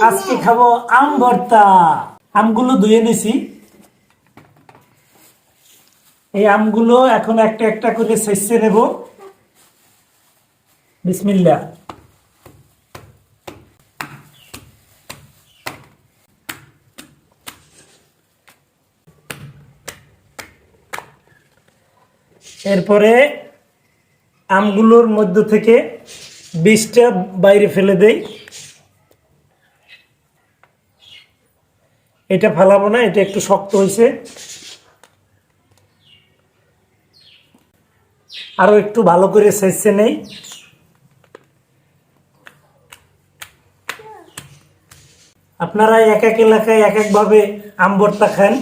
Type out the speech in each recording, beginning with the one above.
আজকে খাবো আম ভর্তা। আমগুলো ধুয়ে নিছি। এই আমগুলো এখন একটা একটা করে ছেঁচে নেব। বিসমিল্লাহ। এরপরে আমগুলোর মধ্য থেকে বীজটা বাইরে ফেলে দেই। এটা ফেলাবো না, এটা একটু শক্ত হয়েছে, আরো একটু ভালো করে ছেঁচে নেই। আপনারা এক এক এলাকায় এক এক ভাবে আম ভর্তা খান।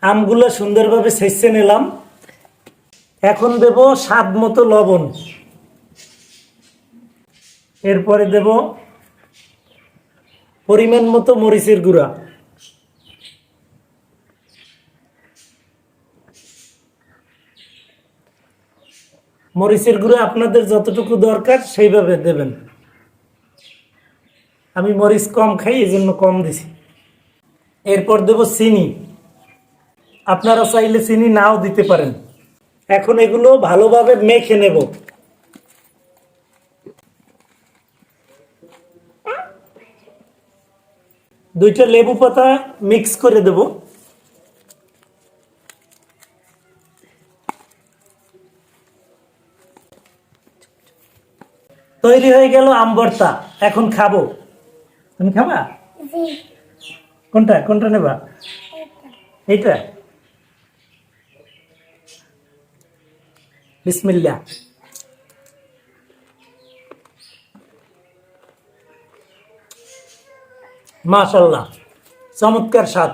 আমগুলো সুন্দরভাবে ছেঁচে নিলাম। এখন দেব স্বাদ মতো লবণ, এরপরে দেব পরিমাণ মতো মরিচের গুঁড়া, মরিচের গুঁড়া আপনাদের যতটুকু দরকার সেইভাবে দেবেন। আমি মরিচ কম খাই, এই জন্য কম দিছি। এরপর দেব চিনি, আপনারা চাইলে চিনি নাও দিতে পারেন। এখন এগুলো ভালোভাবে মেখে নেব। দুইটা লেবু পাতা মিক্স করে দেব। তৈরি হয়ে গেল আম ভর্তা। এখন খাবো। তুমি খাবা? কোনটা কোনটা নেবা? এইটা। বিসমিল্লাহ। মাশাআল্লাহ, চমৎকার স্বাদ।